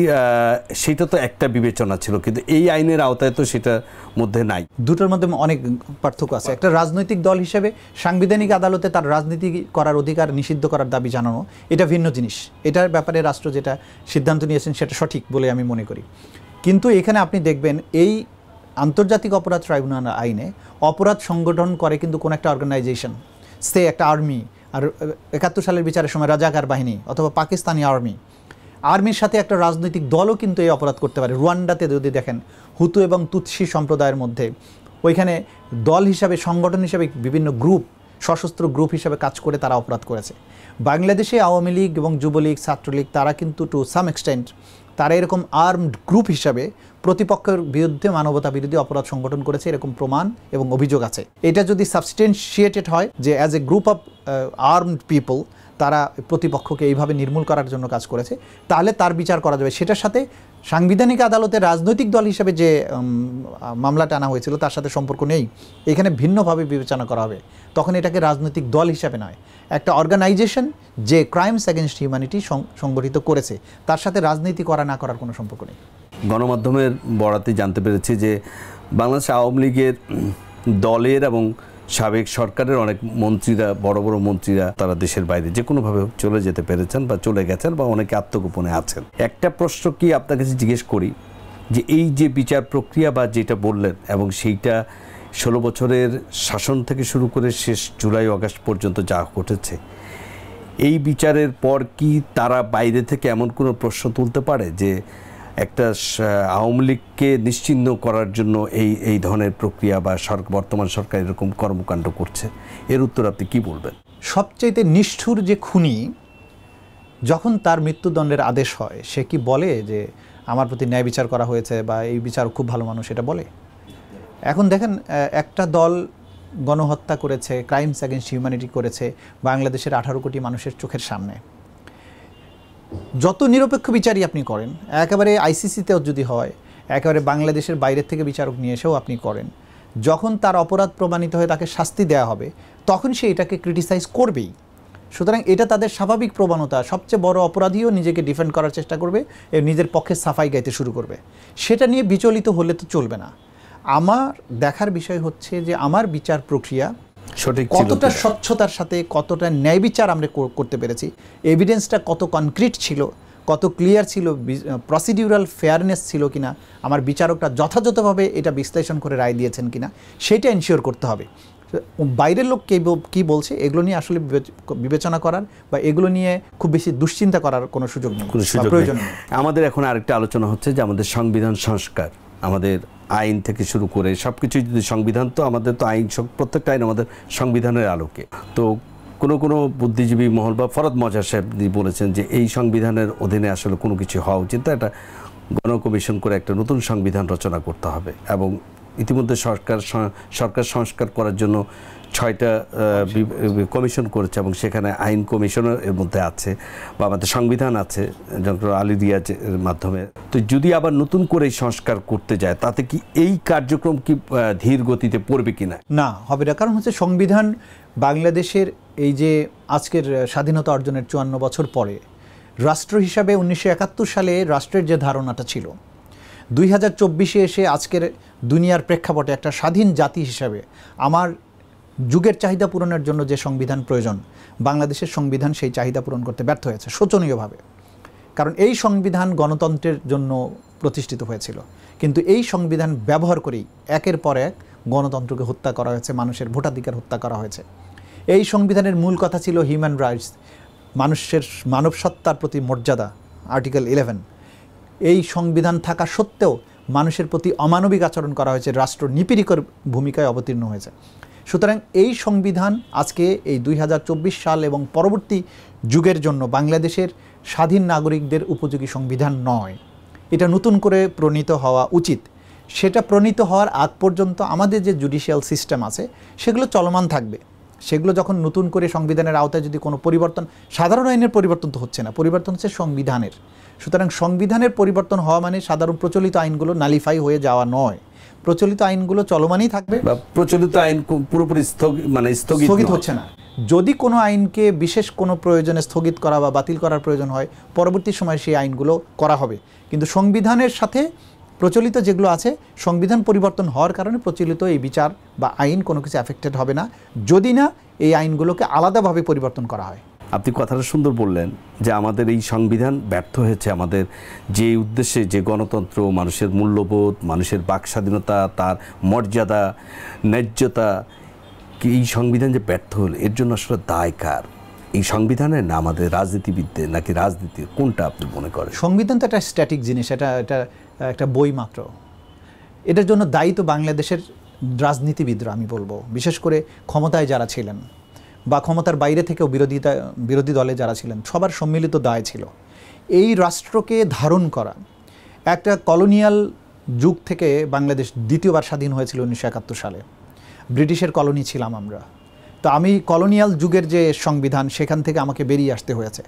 সেটা তো একটা বিবেচনা ছিল, কিন্তু এই আইনের আওতায় তো সেটার মধ্যে নাই। দুটোর মধ্যে অনেক পার্থক্য আছে। একটা রাজনৈতিক দল হিসেবে সাংবিধানিক আদালতে তার রাজনীতি করার অধিকার নিষিদ্ধ করার দাবি জানানো এটা ভিন্ন জিনিস। এটার ব্যাপারে রাষ্ট্র যেটা সিদ্ধান্ত নিয়েছেন সেটা সঠিক বলে আমি মনে করি। কিন্তু এখানে আপনি দেখবেন এই আন্তর্জাতিক অপরাধ ট্রাইব্যুনাল আইনে অপরাধ সংগঠন করে কিন্তু কোন একটা অর্গানাইজেশন, সে একটা আর্মি, আর 71 সালের বিচারের সময় রাজাকার বাহিনী অথবা পাকিস্তানি আর্মির সাথে একটা রাজনৈতিক দলও কিন্তু এই অপরাধ করতে পারে। রুয়ান্ডাতে যদি দেখেন হুতু এবং তুৎসি সম্প্রদায়ের মধ্যে ওইখানে দল হিসাবে, সংগঠন হিসাবে বিভিন্ন গ্রুপ, সশস্ত্র গ্রুপ হিসাবে কাজ করে তারা অপরাধ করেছে। বাংলাদেশে আওয়ামী লীগ এবং যুবলীগ, ছাত্রলীগ তারা কিন্তু টু সাম এক্সটেন্ট তারা এরকম আর্মড গ্রুপ হিসাবে প্রতিপক্ষের বিরুদ্ধে মানবতা বিরোধী অপরাধ সংগঠন করেছে, এরকম প্রমাণ এবং অভিযোগ আছে। এটা যদি সাবস্টেন্সিয়েটেড হয় যে as a group of armed people তারা প্রতিপক্ষকে এইভাবে নির্মূল করার জন্য কাজ করেছে, তাহলে তার বিচার করা যাবে। সেটার সাথে সাংবিধানিক আদালতে রাজনৈতিক দল হিসেবে যে মামলাটা আনা হয়েছিল তার সাথে সম্পর্ক নেই। এখানে ভিন্নভাবে বিবেচনা করা হবে। তখন এটাকে রাজনৈতিক দল হিসাবে নয়, একটা অর্গানাইজেশন যে ক্রাইমস এগেনস্ট হিউম্যানিটি সংগঠিত করেছে, তার সাথে রাজনীতি করা না করার কোনো সম্পর্ক নেই। গণমাধ্যমের বরাতে জানতে পেরেছি যে বাংলাদেশ আওয়ামী লীগের দলের এবং সাবেক সরকারের অনেক মন্ত্রীরা, বড় বড় মন্ত্রীরা তারা দেশের বাইরে যে কোনোভাবে চলে যেতে পেরেছেন বা চলে গেছেন বা অনেকে আত্মগোপনে আছেন। একটা প্রশ্ন কি আপনার কাছে জিজ্ঞেস করি, যে এই যে বিচার প্রক্রিয়া বা যেটা বললেন এবং সেইটা 16 বছরের শাসন থেকে শুরু করে শেষ জুলাই আগস্ট পর্যন্ত যা ঘটেছে, এই বিচারের পর কি তারা বাইরে থেকে এমন কোনো প্রশ্ন তুলতে পারে যে একটা আওয়ামী লীগকে নিশ্চিহ্ন করার জন্য এই ধরনের প্রক্রিয়া বা বর্তমান সরকার এরকম কর্মকাণ্ড করছে, এর উত্তর আপনি কি বলবেন? সবচাইতে নিষ্ঠুর যে খুনি, যখন তার মৃত্যুদণ্ডের আদেশ হয়, সে কি বলে যে আমার প্রতি ন্যায় বিচার করা হয়েছে বা এই বিচার খুব ভালো মানুষ, এটা বলে? এখন দেখেন, একটা দল গণহত্যা করেছে, ক্রাইমস অ্যাগেনস্ট হিউম্যানিটি করেছে বাংলাদেশের 18 কোটি মানুষের চোখের সামনে। যত নিরপেক্ষ বিচারই আপনি করেন, একেবারে আইসিসিতেও যদি হয়, একেবারে বাংলাদেশের বাইরের থেকে বিচারক নিয়ে এসেও আপনি করেন, যখন তার অপরাধ প্রমাণিত হয়ে তাকে শাস্তি দেওয়া হবে, তখন সে এটাকে ক্রিটিসাইজ করবেই। সুতরাং এটা তাদের স্বাভাবিক প্রবণতা। সবচেয়ে বড় অপরাধীও নিজেকে ডিফেন্ড করার চেষ্টা করবে এবং নিজের পক্ষে সাফাই গাইতে শুরু করবে। সেটা নিয়ে বিচলিত হলে তো চলবে না। আমার দেখার বিষয় হচ্ছে যে আমার বিচার প্রক্রিয়া সঠিক কতটা স্বচ্ছতার সাথে, কতটা ন্যায় বিচার আমরা করতে পেরেছি, এভিডেন্সটা কত কনক্রিট ছিল, কত ক্লিয়ার ছিল, প্রসিডিউরাল ফেয়ারনেস ছিল কিনা, আমার বিচারকরা যথাযথভাবে এটা বিশ্লেষণ করে রায় দিয়েছেন কিনা, সেটা এনশিওর করতে হবে। বাইরের লোক কী বলছে এগুলো নিয়ে আসলে বিবেচনা করার বা এগুলো নিয়ে খুব বেশি দুশ্চিন্তা করার কোনো সুযোগ নেই, প্রয়োজন নেই। আমাদের এখন আরেকটা আলোচনা হচ্ছে যে আমাদের সংবিধান সংস্কার, আমাদের আইন থেকে শুরু করে সব কিছুই যদি সংবিধান, তো আমাদের তো আইন, প্রত্যেকটা আইন আমাদের সংবিধানের আলোকে। তো কোনো বুদ্ধিজীবী মহল বা ফরদ মজা সাহেব বলেছেন যে এই সংবিধানের অধীনে আসলে কোনো কিছু হওয়া উচিত না, এটা গণকমিশন করে একটা নতুন সংবিধান রচনা করতে হবে। এবং ইতিমধ্যে সরকার সংস্কার করার জন্য 6টা কমিশন করেছে এবং সেখানে আইন কমিশনের এর মধ্যে আছে বা আমাদের সংবিধান আছে ডক্টর আলী রিয়াজের মাধ্যমে। তো যদি আবার নতুন করে সংস্কার করতে যায়, তাতে কি এই কার্যক্রম কি ধীর গতিতে পড়বে কিনা? না, হবে না। কারণ হচ্ছে সংবিধান বাংলাদেশের এই যে আজকের স্বাধীনতা অর্জনের 54 বছর পরে রাষ্ট্র হিসাবে 1971 সালে রাষ্ট্রের যে ধারণাটা ছিল, 2024-এ এসে আজকের দুনিয়ার প্রেক্ষাপটে একটা স্বাধীন জাতি হিসাবে আমার যুগের চাহিদা পূরণের জন্য যে সংবিধান প্রয়োজন, বাংলাদেশের সংবিধান সেই চাহিদা পূরণ করতে ব্যর্থ হয়েছে শোচনীয়ভাবে। কারণ এই সংবিধান গণতন্ত্রের জন্য প্রতিষ্ঠিত হয়েছিল, কিন্তু এই সংবিধান ব্যবহার করেই একের পর এক গণতন্ত্রকে হত্যা করা হয়েছে, মানুষের ভোটাধিকার হত্যা করা হয়েছে। এই সংবিধানের মূল কথা ছিল হিউম্যান রাইটস, মানুষের মানব সত্তার প্রতি মর্যাদা, আর্টিকেল 11। এই সংবিধান থাকা সত্ত্বেও মানুষের প্রতি অমানবিক আচরণ করা হয়েছে, রাষ্ট্র নিপীড়িকর ভূমিকায় অবতীর্ণ হয়েছে। সুতরাং এই সংবিধান আজকে এই 2024 সাল এবং পরবর্তী যুগের জন্য বাংলাদেশের স্বাধীন নাগরিকদের উপযোগী সংবিধান নয়। এটা নতুন করে প্রণীত হওয়া উচিত। সেটা প্রণীত হওয়ার আগ পর্যন্ত আমাদের যে জুডিশিয়াল সিস্টেম আছে সেগুলো চলমান থাকবে। সেগুলো যখন নতুন করে সংবিধানের আওতায় যদি কোনো পরিবর্তন, সাধারণ আইনের পরিবর্তন তো হচ্ছে না, পরিবর্তন হচ্ছে সংবিধানের। সুতরাং সংবিধানের পরিবর্তন হওয়া মানে সাধারণ প্রচলিত আইনগুলো নালিফাই হয়ে যাওয়া নয়, প্রচলিত আইনগুলো চলমানই থাকবে। প্রচলিত আইন পুরোপুরি স্থগিত হচ্ছে না। যদি কোনো আইনকে বিশেষ কোনো প্রয়োজনে স্থগিত করা বা বাতিল করার প্রয়োজন হয়, পরবর্তী সময় সেই আইনগুলো করা হবে। কিন্তু সংবিধানের সাথে প্রচলিত যেগুলো আছে, সংবিধান পরিবর্তন হওয়ার কারণে প্রচলিত এই বিচার বা আইন কোনো কিছু অ্যাফেক্টেড হবে না, যদি না এই আইনগুলোকে আলাদাভাবে পরিবর্তন করা হয়। আপনি কথাটা সুন্দর বললেন যে আমাদের এই সংবিধান ব্যর্থ হয়েছে আমাদের যে উদ্দেশ্যে, যে গণতন্ত্র, মানুষের মূল্যবোধ, মানুষের বাক স্বাধীনতা, তার মর্যাদা, ন্যায্যতা, এই সংবিধান যে ব্যর্থ হল, এর জন্য আসলে দায় কার? এই সংবিধানের না আমাদের রাজনীতিবিদদের, নাকি রাজনীতির, কোনটা আপনি মনে করেন? সংবিধান তো একটা স্ট্যাটিক জিনিস, এটা একটা বই মাত্র। এটার জন্য দায়ী তো বাংলাদেশের রাজনীতিবিদরা, আমি বলবো বিশেষ করে ক্ষমতায় যারা ছিলেন বা ক্ষমতার বাইরে থেকেও বিরোধী দলে যারা ছিলেন, সবার সম্মিলিত দায় ছিল এই রাষ্ট্রকে ধারণ করা। একটা কলোনিয়াল যুগ থেকে বাংলাদেশ দ্বিতীয়বার স্বাধীন হয়েছিল 1971 সালে। ব্রিটিশের কলোনি ছিলাম আমরা। তো আমি কলোনিয়াল যুগের যে সংবিধান, সেখান থেকে আমাকে বেরিয়ে আসতে হয়েছে।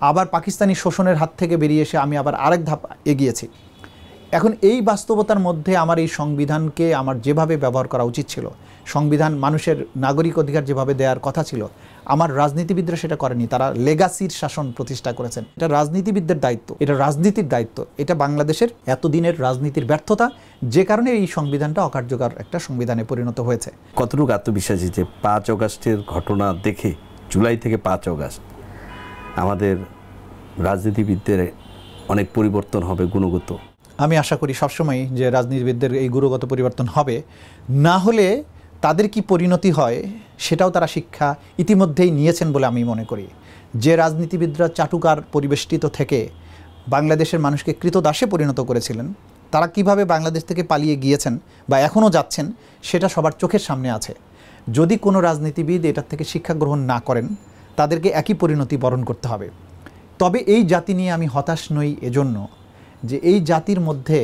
আবার পাকিস্তানি শোষণের হাত থেকে বেরিয়ে এসে আমি আবার আরেক ধাপ এগিয়েছি। এখন এই বাস্তবতার মধ্যে আমার এই সংবিধানকে আমার যেভাবে ব্যবহার করা উচিত ছিল, সংবিধান মানুষের নাগরিক অধিকার যেভাবে দেওয়ার কথা ছিল, আমার রাজনীতিবিদরা সেটা করেনি। তারা লেগাসির শাসন প্রতিষ্ঠা করেছেন। এটা রাজনীতিবিদদের দায়িত্ব, এটা রাজনীতির দায়িত্ব। এটা বাংলাদেশের এতদিনের রাজনীতির ব্যর্থতা, যে কারণে এই সংবিধানটা অকার্যকর একটা সংবিধানে পরিণত হয়েছে। কতটুকু আত্মবিশ্বাসী যে 5 অগাস্টের ঘটনা দেখে, জুলাই থেকে 5 অগাস্ট, আমাদের রাজনীতিবিদদের অনেক পরিবর্তন হবে গুণগত? আমি আশা করি সবসময় যে রাজনীতিবিদদের এই গুণগত পরিবর্তন হবে। না হলে তাদের কি পরিণতি হয় সেটাও তারা শিক্ষা ইতিমধ্যেই নিয়েছেন বলে আমি মনে করি। যে রাজনীতিবিদরা চাটুকার পরিবেষ্টিত থেকে বাংলাদেশের মানুষকে কৃতদাসে পরিণত করেছিলেন, তারা কিভাবে বাংলাদেশ থেকে পালিয়ে গিয়েছেন বা এখনও যাচ্ছেন সেটা সবার চোখের সামনে আছে। যদি কোনো রাজনীতিবিদ এটার থেকে শিক্ষা গ্রহণ না করেন, তাদেরকে একই পরিণতি বরণ করতে হবে। তবে এই জাতি নিয়ে আমি হতাশ নই এজন্য যে এই জাতির মধ্যে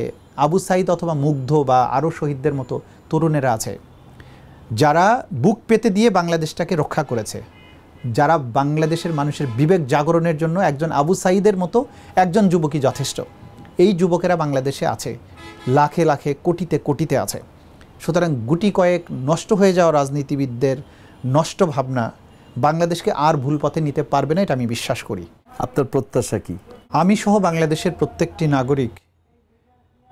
আবু সাইদ অথবা মুগ্ধ বা আরও শহীদদের মতো তরুণেরা আছে, যারা বুক পেতে দিয়ে বাংলাদেশটাকে রক্ষা করেছে, যারা বাংলাদেশের মানুষের বিবেক জাগরণের জন্য একজন আবু সাইদের মতো একজন যুবকই যথেষ্ট। এই যুবকেরা বাংলাদেশে আছে, লাখে লাখে কোটিতে কোটিতে আছে। সুতরাং গুটি কয়েক নষ্ট হয়ে যাওয়া রাজনীতিবিদদের নষ্ট ভাবনা বাংলাদেশকে আর ভুল পথে নিতে পারবে না, এটা আমি বিশ্বাস করি। আপনার প্রত্যাশা কি? আমি সহ বাংলাদেশের প্রত্যেকটি নাগরিক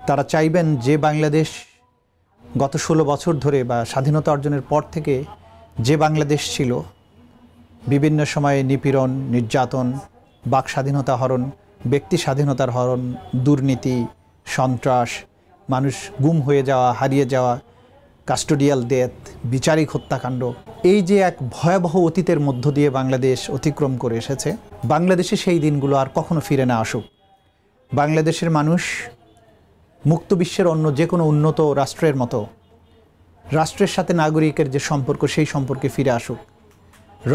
তারা চাইবেন যে বাংলাদেশ গত 16 বছর ধরে বা স্বাধীনতা অর্জনের পর থেকে যে বাংলাদেশ ছিল, বিভিন্ন সময়ে নিপীড়ন, নির্যাতন, বাক স্বাধীনতা হরণ, ব্যক্তি স্বাধীনতার হরণ, দুর্নীতি, সন্ত্রাস, মানুষ গুম হয়ে যাওয়া, হারিয়ে যাওয়া, কাস্টোডিয়াল ডেথ, বিচারিক হত্যাকাণ্ড, এই যে এক ভয়াবহ অতীতের মধ্য দিয়ে বাংলাদেশ অতিক্রম করে এসেছে, বাংলাদেশে সেই দিনগুলো আর কখনো ফিরে না আসুক। বাংলাদেশের মানুষ মুক্ত বিশ্বের অন্য যে কোনো উন্নত রাষ্ট্রের মতো রাষ্ট্রের সাথে নাগরিকের যে সম্পর্ক, সেই সম্পর্কে ফিরে আসুক।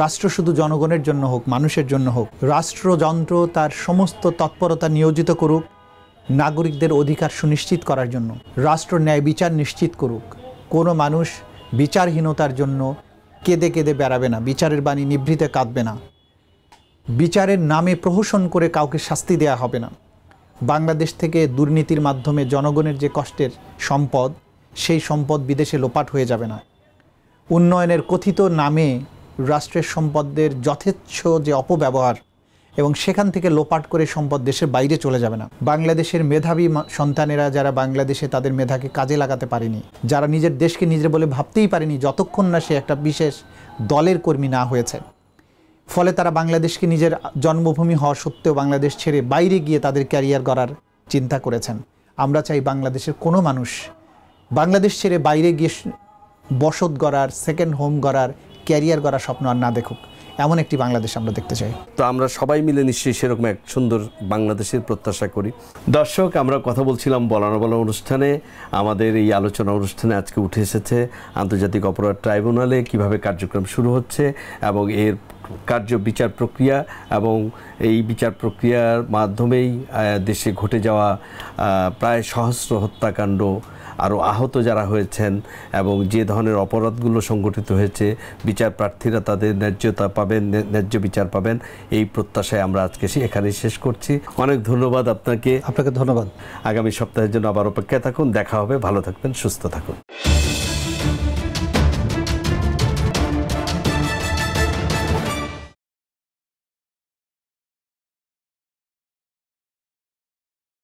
রাষ্ট্র শুধু জনগণের জন্য হোক, মানুষের জন্য হোক। রাষ্ট্রযন্ত্র তার সমস্ত তৎপরতা নিয়োজিত করুক নাগরিকদের অধিকার সুনিশ্চিত করার জন্য। রাষ্ট্র ন্যায় বিচার নিশ্চিত করুক। কোনো মানুষ বিচারহীনতার জন্য কেঁদে কেঁদে বেড়াবে না, বিচারের বাণী নিভৃতে কাঁদবে না, বিচারের নামে প্রহসন করে কাউকে শাস্তি দেয়া হবে না। বাংলাদেশ থেকে দুর্নীতির মাধ্যমে জনগণের যে কষ্টের সম্পদ, সেই সম্পদ বিদেশে লোপাট হয়ে যাবে না। উন্নয়নের কথিত নামে রাষ্ট্রের সম্পদের যথেচ্ছ যে অপব্যবহার এবং সেখান থেকে লোপাট করে সম্পদ দেশের বাইরে চলে যাবে না। বাংলাদেশের মেধাবী সন্তানেরা যারা বাংলাদেশে তাদের মেধাকে কাজে লাগাতে পারেনি, যারা নিজের দেশকে নিজের বলে ভাবতেই পারেনি যতক্ষণ না সে একটা বিশেষ দলের কর্মী না হয়েছে, ফলে তারা বাংলাদেশকে নিজের জন্মভূমি হওয়া সত্ত্বেও বাংলাদেশ ছেড়ে বাইরে গিয়ে তাদের ক্যারিয়ার গড়ার চিন্তা করেছেন। আমরা চাই বাংলাদেশের কোনো মানুষ বাংলাদেশ ছেড়ে বাইরে গিয়ে বসত গড়ার, সেকেন্ড হোম গড়ার, ক্যারিয়ার গড়ার স্বপ্ন আর না দেখুক। এমন একটি বাংলাদেশ আমরা দেখতে চাই। তো আমরা সবাই মিলে নিশ্চয়ই সেরকম এক সুন্দর বাংলাদেশের প্রত্যাশা করি। দর্শক, আমরা কথা বলছিলাম বলা না বলা অনুষ্ঠানে। আমাদের এই আলোচনা অনুষ্ঠানে আজকে উঠে এসেছে আন্তর্জাতিক অপরাধ ট্রাইব্যুনালে কীভাবে কার্যক্রম শুরু হচ্ছে এবং এর বিচার প্রক্রিয়া, এবং এই বিচার প্রক্রিয়ার মাধ্যমেই দেশে ঘটে যাওয়া প্রায় সহস্র হত্যাকাণ্ড, আরও আহত যারা হয়েছেন এবং যে ধরনের অপরাধগুলো সংগঠিত হয়েছে, বিচার প্রার্থীরা তাদের ন্যায্যতা পাবেন, ন্যায্য বিচার পাবেন, এই প্রত্যাশায় আমরা আজকে এখানেই শেষ করছি। অনেক ধন্যবাদ আপনাকে। আপনাকে ধন্যবাদ। আগামী সপ্তাহের জন্য আবার অপেক্ষায় থাকুন। দেখা হবে। ভালো থাকবেন, সুস্থ থাকুন।